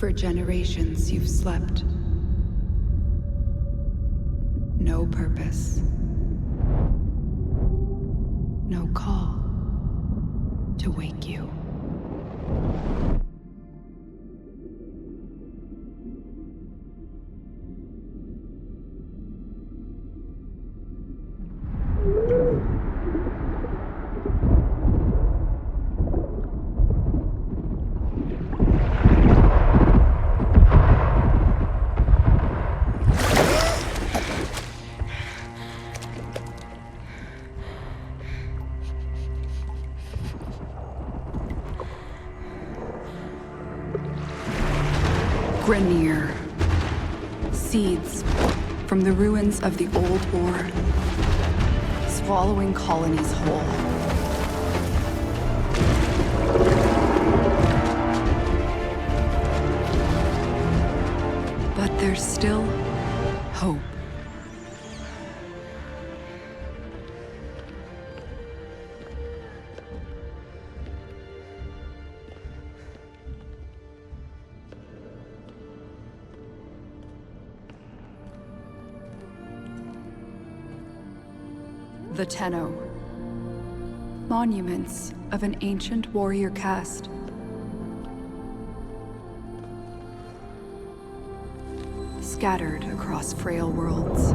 For generations you've slept. No purpose. No call to wake you. Grenier. Seeds from the ruins of the old war, swallowing colonies whole. But there's still hope. The Tenno. Monuments of an ancient warrior caste. Scattered across frail worlds.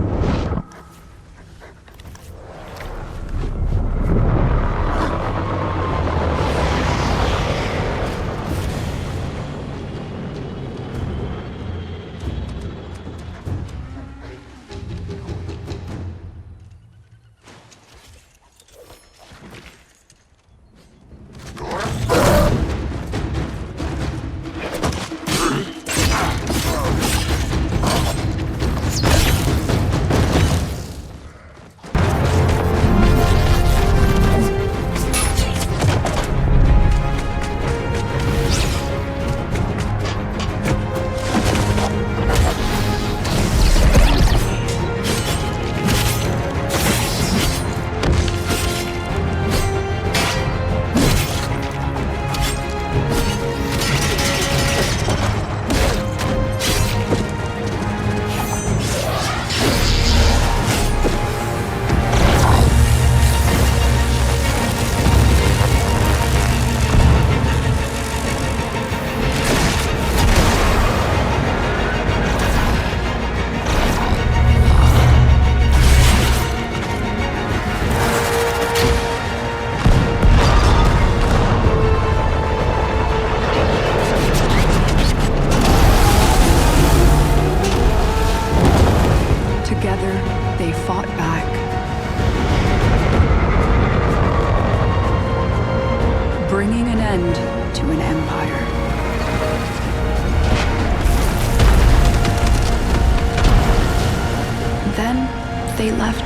They left.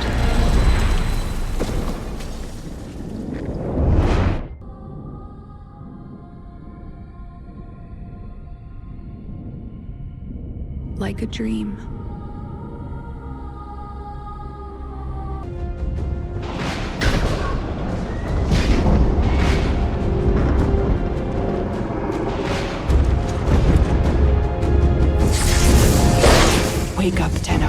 Like a dream. Wake up, Tenno.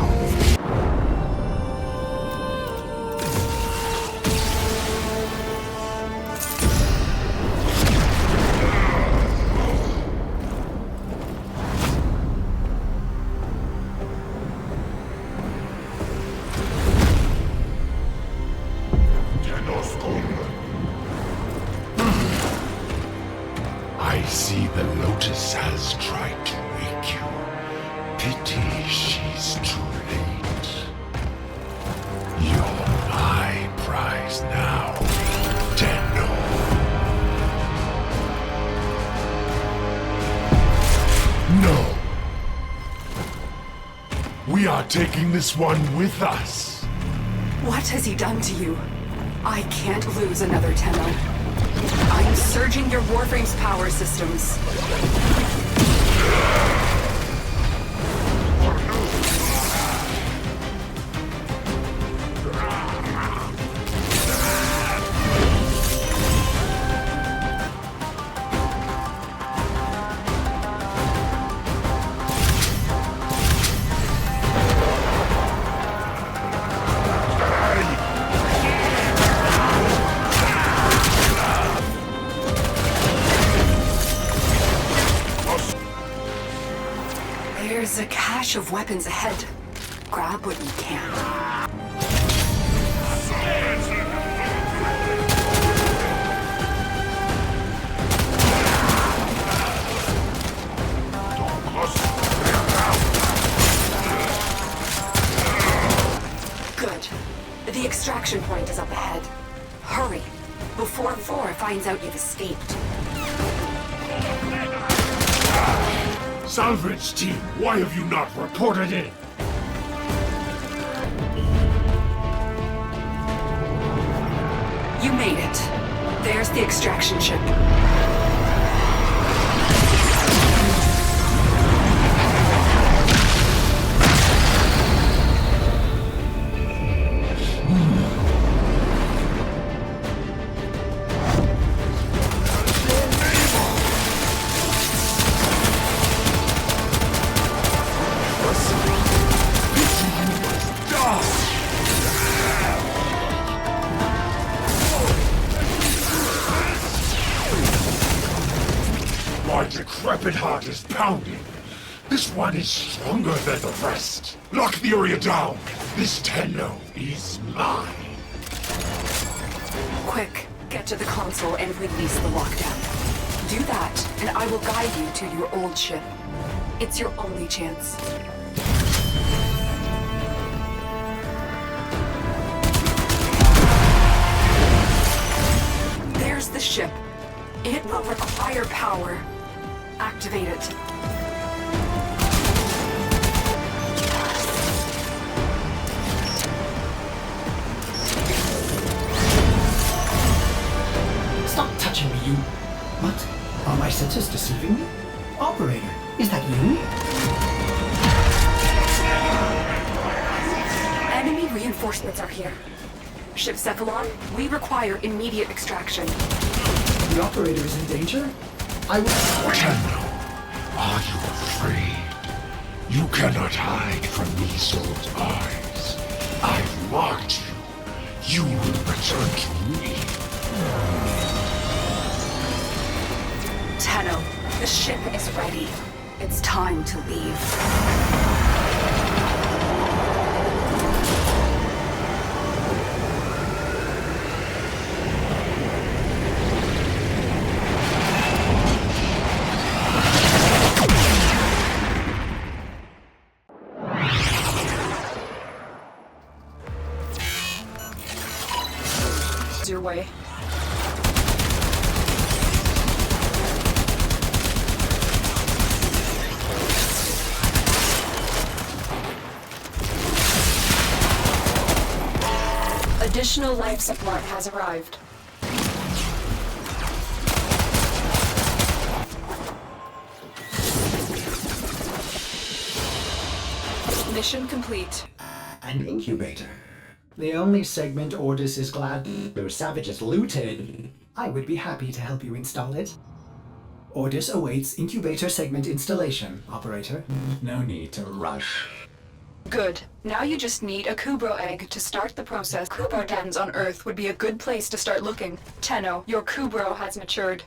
I see the Lotus has tried to wake you. Pity she's too late. You're my prize now, Tenno. No. We are taking this one with us. What has he done to you? I can't lose another Tenno. I'm surging your Warframe's power systems. There's a cache of weapons ahead. Grab what you can. Good. The extraction point is up ahead. Hurry, before Vor finds out you've escaped. Salvage team, why have you not reported in? You made it. There's the extraction ship. My decrepit heart is pounding. This one is stronger than the rest. Lock the area down. This Tenno is mine. Quick, get to the console and release the lockdown. Do that, and I will guide you to your old ship. It's your only chance. There's the ship. It will require power. Activate it. Stop touching me, you... What? Are my senses deceiving me? Operator, is that you? Enemy reinforcements are here. Ship Cephalon, we require immediate extraction. The operator is in danger? I will... Tenno, are you afraid? You cannot hide from these old eyes. I've marked you. You will return to me. Tenno, the ship is ready. It's time to leave. Your way. Additional life support has arrived. Mission complete. An incubator. The only segment Ordis is glad those savages looted. I would be happy to help you install it. Ordis awaits incubator segment installation, operator. No need to rush. Good. Now you just need a Kubrow egg to start the process. Kubrow dens on Earth would be a good place to start looking. Tenno, your Kubrow has matured.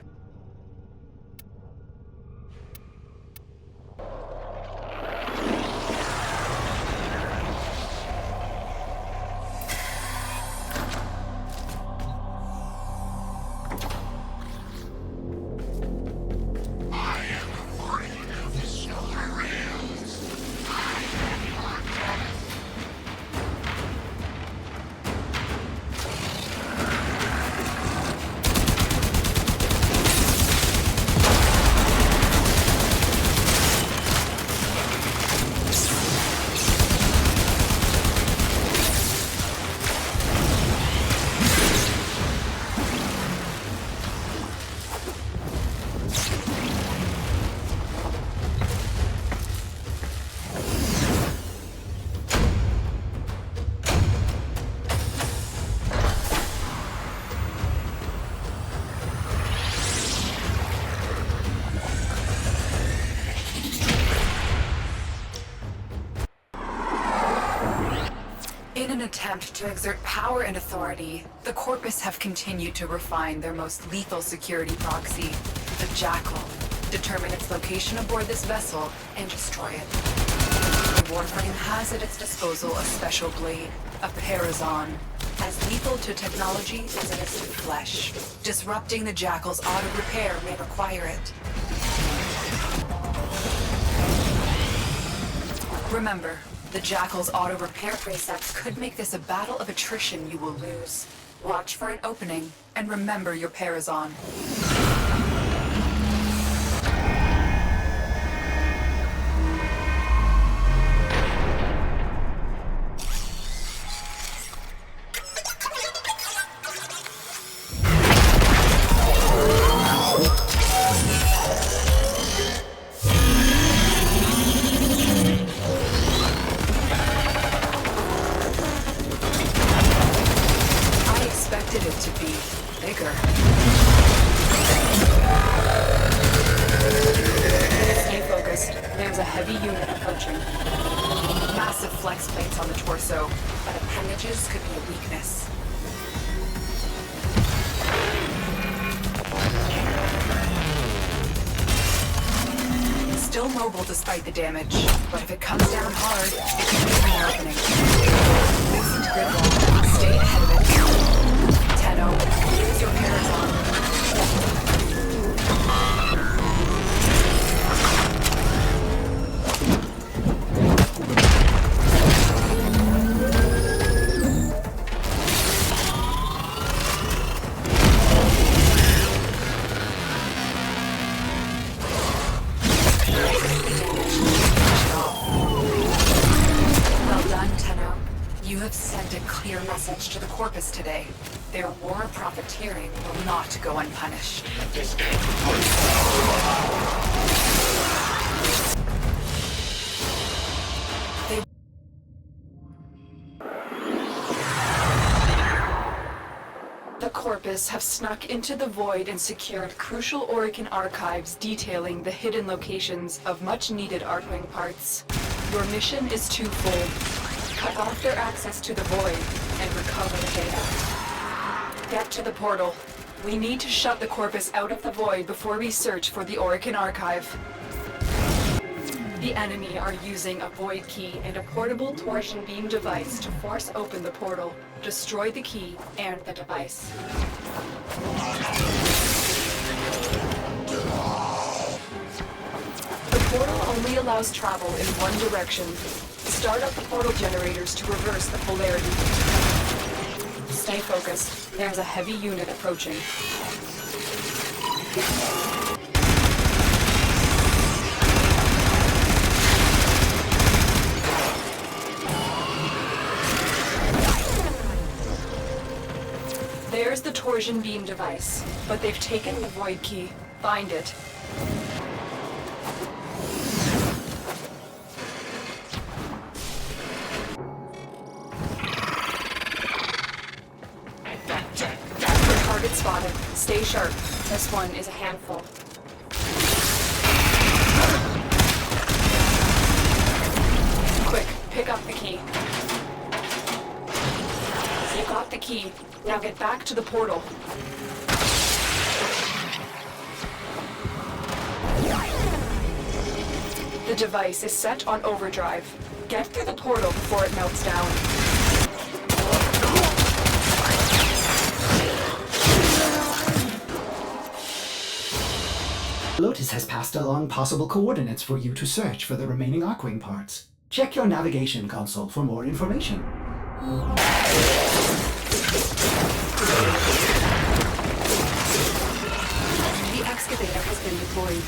In an attempt to exert power and authority, the Corpus have continued to refine their most lethal security proxy, the Jackal. Determine its location aboard this vessel and destroy it. Warframe has at its disposal a special blade, a Parazon. As lethal to technology as it is to flesh. Disrupting the Jackal's auto-repair may require it. Remember, the Jackal's auto-repair precepts could make this a battle of attrition you will lose. Watch for an opening, and remember your Parazon. Still mobile despite the damage, but if it comes down hard, it can be an opening. Listen to grid wall. Stay ahead of it. Tenno, use your Parazon. Message to the Corpus today. Their war of profiteering will not go unpunished. The Corpus have snuck into the Void and secured crucial Oricon archives detailing the hidden locations of much-needed Arcwing parts. Your mission is twofold. Cut off their access to the Void and recover the data. Get to the portal. We need to shut the Corpus out of the Void before we search for the Oricon archive. The enemy are using a Void key and a portable torsion beam device to force open the portal, destroy the key and the device. The portal only allows travel in one direction. Start up the portal generators to reverse the polarity. Stay focused. There's a heavy unit approaching. There's the torsion beam device, but they've taken the Void key. Find it. Target spotted. Stay sharp. This one is a handful. Quick, pick up the key. You got the key. Now get back to the portal. The device is set on overdrive. Get through the portal before it melts down. Lotus has passed along possible coordinates for you to search for the remaining Arcwing parts. Check your navigation console for more information. The excavator has been deployed.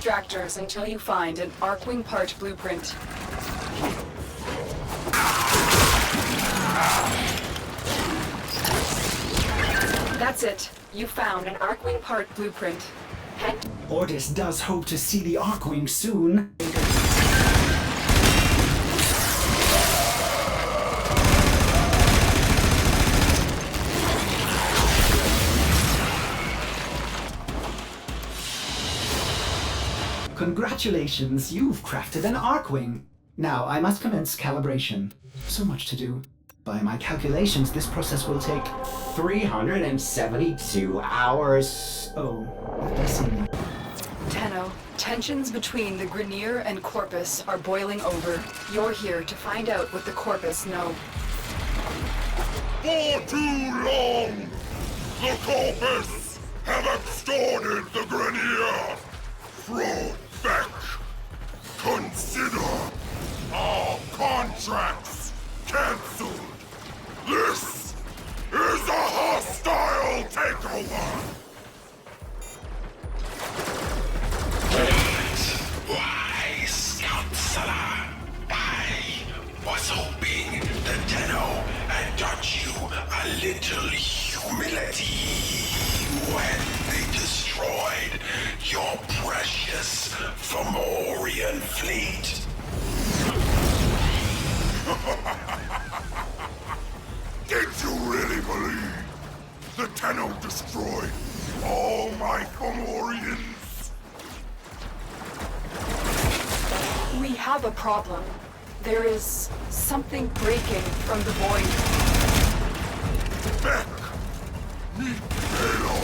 Tractors until you find an Arcwing part blueprint. That's it. You found an Arcwing part blueprint. Ordis does hope to see the Arcwing soon. Congratulations, you've crafted an Arcwing. Now I must commence calibration. So much to do. By my calculations, this process will take 372 hours. Oh, that does seem... Tenno, Tensions between the Grineer and Corpus are boiling over. You're here to find out what the Corpus know. For too long, the Corpus have extorted the Grineer. Back. Consider all contracts cancelled. This is a hostile takeover. Wise counselor, I was hoping that Tenno had taught you a little humility when they destroyed your precious Fomorian fleet. Did you really believe that Tenno destroyed all my Fomorians? We have a problem. There is something breaking from the void. Back! Meet Halo!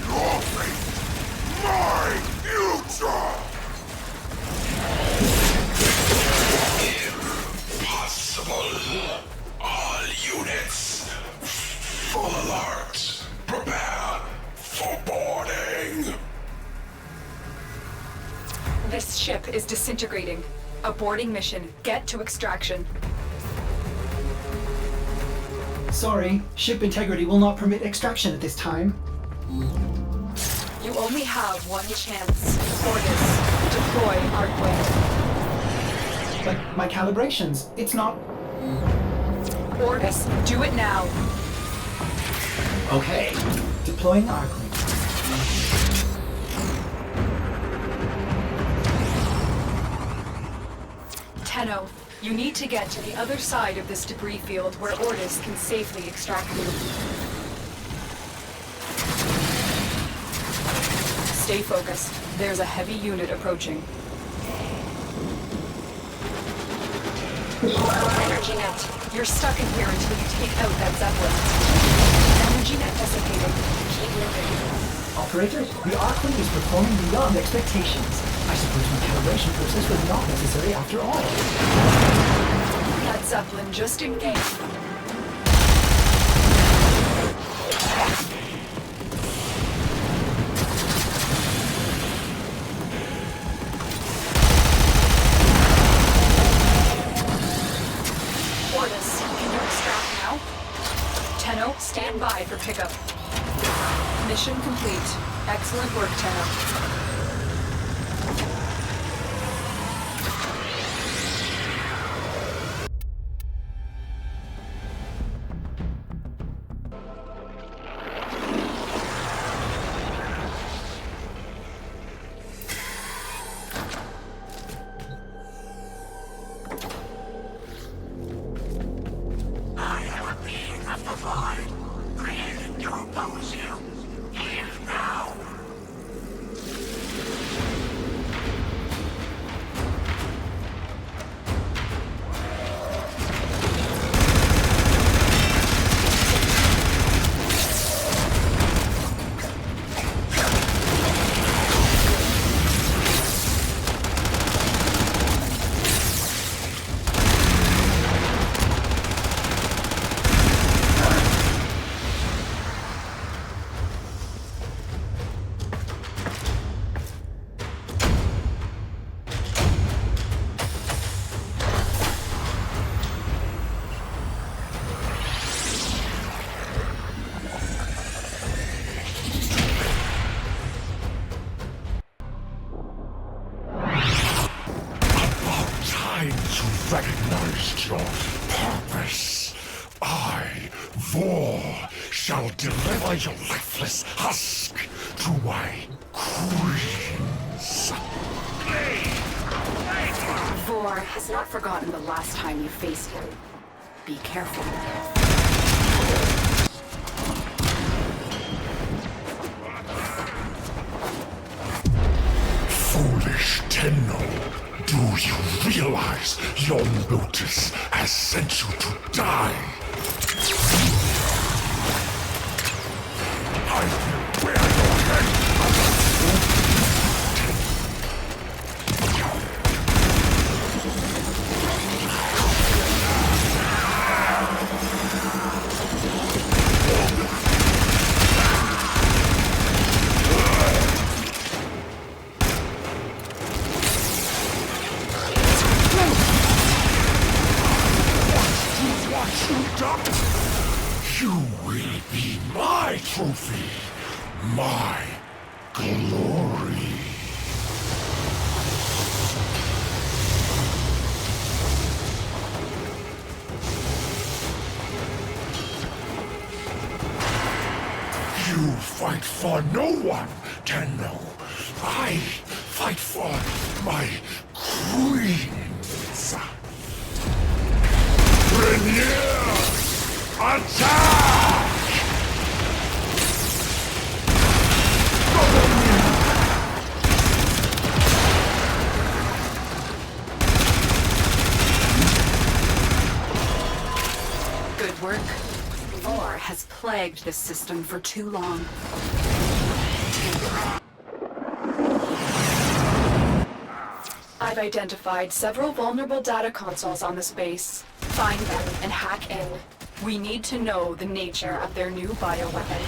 Your fate! My future! Impossible! All units, full alert! Prepare for boarding! This ship is disintegrating. Aborting mission. Get to extraction. Sorry, ship integrity will not permit extraction at this time. You only have one chance. Ordis, deploy Arcwing. But my calibrations, it's not... Ordis, do it now. Okay, deploying Arcwing. Tenno, you need to get to the other side of this debris field where Ordis can safely extract you. Stay focused. There's a heavy unit approaching. Energy net. You're stuck in here until you take out that Zeppelin. Energy net dissipated. Keep moving. Operator, the Arcwing is performing beyond expectations. I suppose my calibration process was not necessary after all. That Zeppelin just engaged. Ordis, can you extract now? Tenno, stand by for pickup. Mission complete. Excellent work, Tenno. I am a being of the void, created to oppose you. Leave now. Recognized your purpose. I, Vor, shall deliver your lifeless husk to my queens. Vor has not forgotten the last time you faced him. Be careful. Foolish Tenno, do you realize your notice has sent you to die? I will wear your head as a sword. trophy, my glory. You fight for no one, Tenno. I fight for my queens. Rainier, attack! Good work. Vor has plagued this system for too long. I've identified several vulnerable data consoles on this base. Find them and hack in. We need to know the nature of their new bioweapon.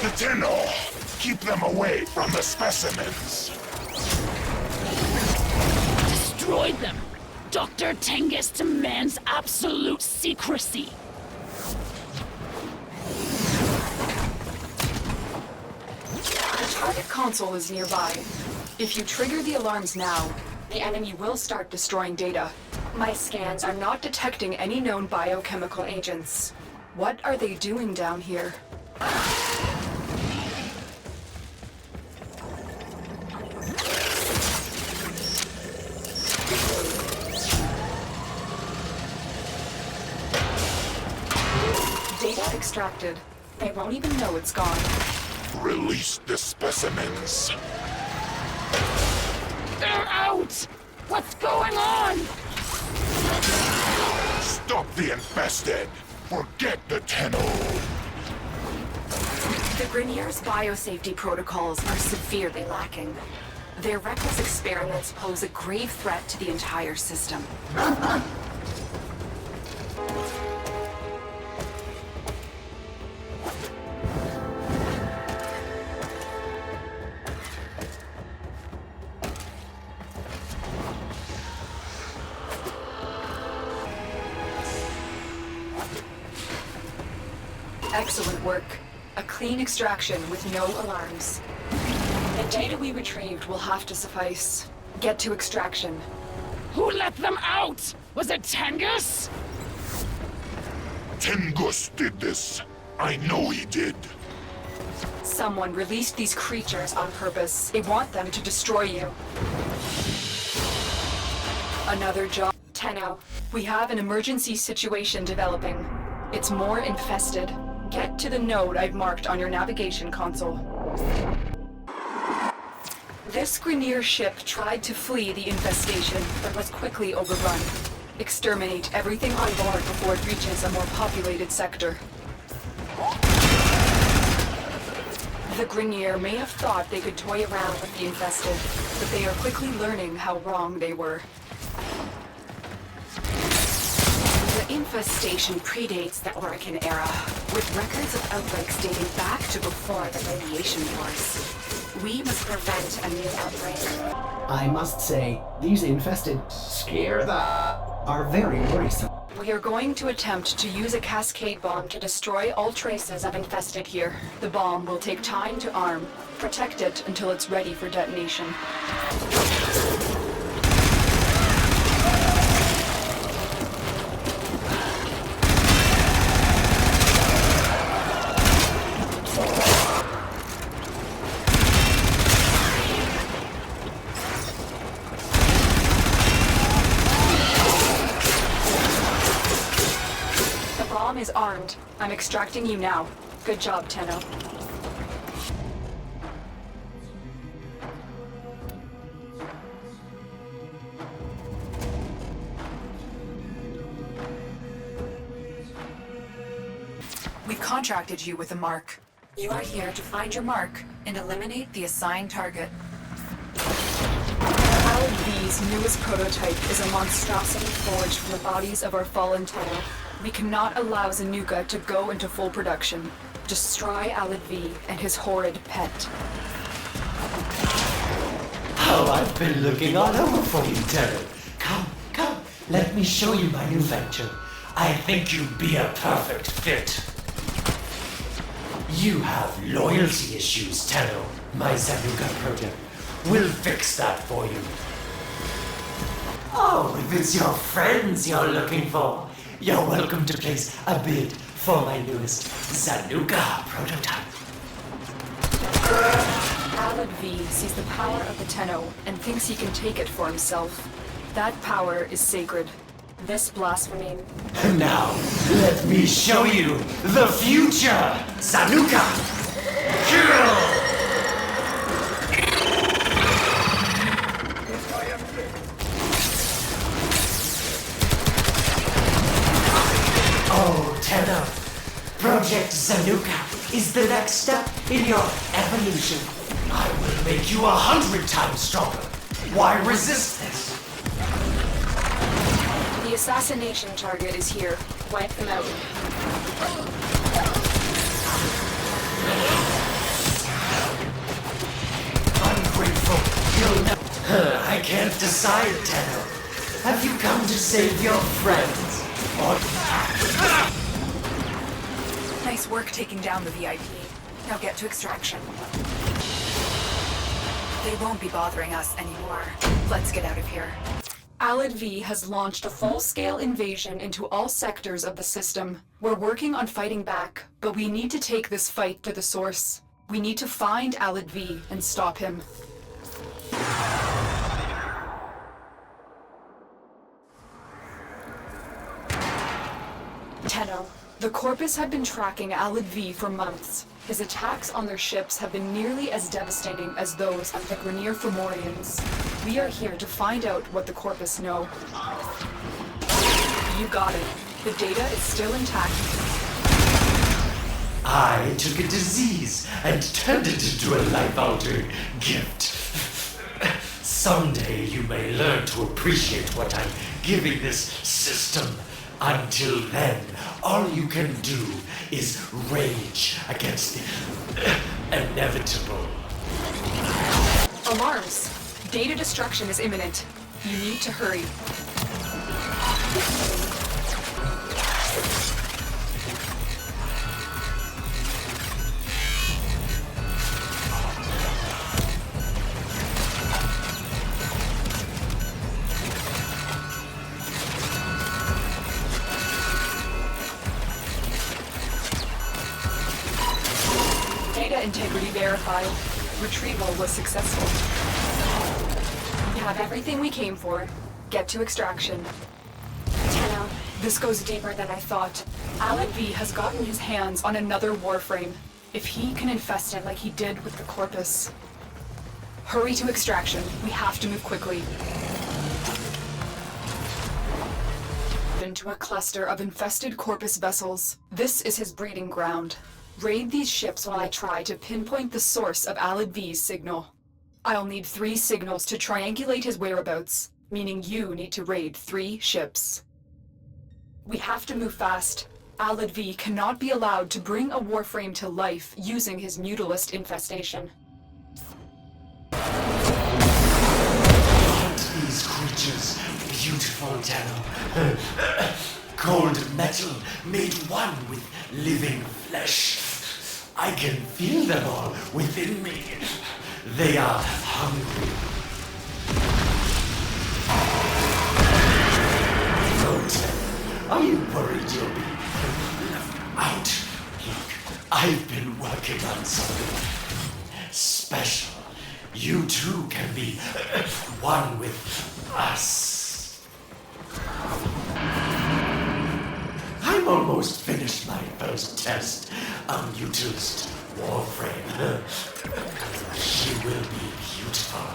The Tenno! Keep them away from the specimens! Destroy them! Dr. Tengus demands absolute secrecy! The target console is nearby. If you trigger the alarms now, the enemy will start destroying data. My scans are not detecting any known biochemical agents. What are they doing down here? Data extracted. They won't even know it's gone. Release the specimens! They're out! What's going on? Stop the infested! Forget the Tenno! The Grineer's biosafety protocols are severely lacking. Their reckless experiments pose a grave threat to the entire system. Excellent work. A clean extraction with no alarms. The data we retrieved will have to suffice. Get to extraction. Who let them out? Was it Tengus? Tengus did this. I know he did. Someone released these creatures on purpose. They want them to destroy you. Another job. Tenno, we have an emergency situation developing. It's more infested. Get to the node I've marked on your navigation console. This Grineer ship tried to flee the infestation, but was quickly overrun. Exterminate everything on board before it reaches a more populated sector. The Grineer may have thought they could toy around with the infested, but they are quickly learning how wrong they were. The infestation predates the Orokin era, with records of outbreaks dating back to before the radiation wars. We must prevent a new outbreak. I must say, these infested are very worrisome. We are going to attempt to use a cascade bomb to destroy all traces of infested here. The bomb will take time to arm. Protect it until it's ready for detonation. Is armed. I'm extracting you now. Good job, Tenno. We've contracted you with a mark. You are here to find your mark and eliminate the assigned target. Alad V's newest prototype is a monstrosity forged from the bodies of our fallen Tenno. We cannot allow Zanuka to go into full production. Destroy Alad V and his horrid pet. Oh, I've been looking all over for you, Terry. Come, let me show you my new venture. I think you'd be a perfect fit. You have loyalty issues, Tenno. My Zanuka project will fix that for you. Oh, if it's your friends you're looking for, you're welcome to place a bid for my newest Zanuka prototype. Alad V sees the power of the Tenno and thinks he can take it for himself. That power is sacred. This blasphemy. Now, let me show you the future! Zanuka! Kill! Oh, Tenno. Project Zanuka is the next step in your evolution. I will make you 100 times stronger. Why resist this? The assassination target is here. Wipe them out. Ungrateful. You'll never... I can't decide, Tenno. Have you come to save your friends? Or... Nice work taking down the VIP. Now get to extraction. They won't be bothering us anymore. Let's get out of here. Alad V has launched a full-scale invasion into all sectors of the system. We're working on fighting back, but we need to take this fight to the source. We need to find Alad V and stop him. Tenno. The Corpus have been tracking Alad V for months. His attacks on their ships have been nearly as devastating as those of the Grenier Fomorians. We are here to find out what the Corpus know. You got it. The data is still intact. I took a disease and turned it into a life-altering gift. Someday you may learn to appreciate what I'm giving this system. Until then, all you can do is rage against the inevitable. Alarms! Data destruction is imminent. You need to hurry. Data integrity verified. Retrieval was successful. We have everything we came for. Get to extraction. Tenno, this goes deeper than I thought. Alad V has gotten his hands on another Warframe. If he can infest it like he did with the Corpus. Hurry to extraction. We have to move quickly. Into a cluster of infested Corpus vessels. This is his breeding ground. Raid these ships while I try to pinpoint the source of Alad V's signal. I'll need 3 signals to triangulate his whereabouts, meaning you need to raid 3 ships. We have to move fast. Alad V cannot be allowed to bring a Warframe to life using his Mutalist infestation. Aren't these creatures beautiful, Tenno? Cold metal made one with living flesh. I can feel them all within me. They are hungry. Oh, Tenno, are you worried you'll be left out? Look, I've been working on something special. You too can be one with us. I'm almost finished my first test. A mutalist Warframe. She will be beautiful,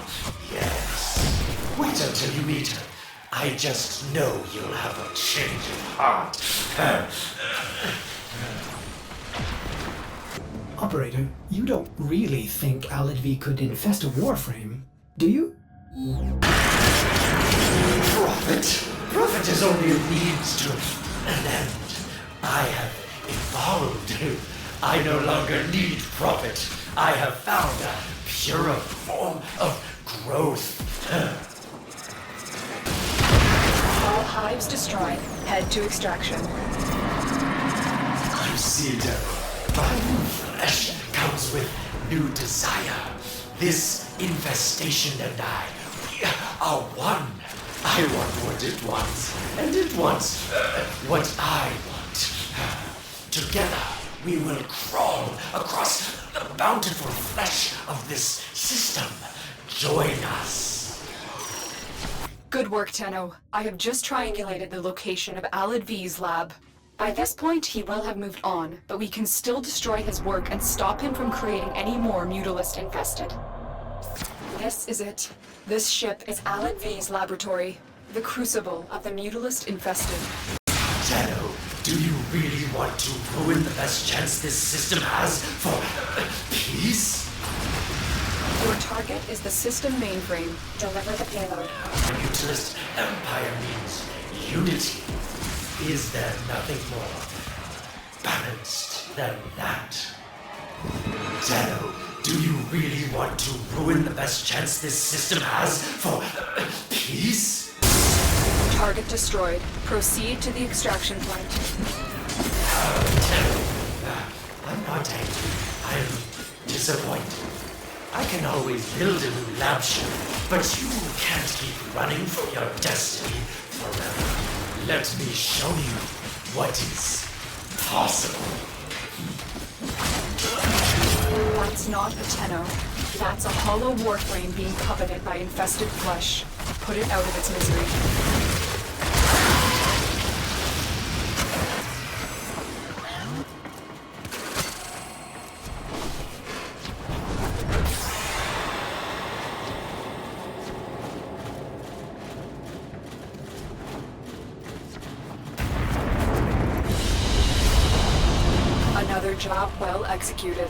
yes. Wait until you meet her. I just know you'll have a change of heart. Operator, you don't really think Alad V could infest a Warframe, do you? Prophet is only a means to an end. I have evolved. I no longer need Prophet. I have found a purer form of growth. All hives destroyed. Head to extraction. Crusader, my flesh comes with new desire. This infestation and I, we are one. I want what it wants, and it wants what I want. Together, we will crawl across the bountiful flesh of this system. Join us. Good work, Tenno. I have just triangulated the location of Alad V's lab. By this point, he will have moved on, but we can still destroy his work and stop him from creating any more Mutalist infested. This is it. This ship is Alad V's laboratory, the crucible of the Mutalist infested. Tenno, do you really want to ruin the best chance this system has for peace? Your target is the system mainframe. Deliver the payload. The Mutalist Empire means unity. Is there nothing more balanced than that? Tenno, do you really want to ruin the best chance this system has for peace? Target destroyed. Proceed to the extraction point. Tenno, I'm not angry. I'm disappointed. I can always build a new lab ship, but you can't keep running from your destiny forever. Let me show you what is possible. That's not a Tenno. That's a hollow warframe being coveted by infested flesh. Put it out of its misery. Another job well executed.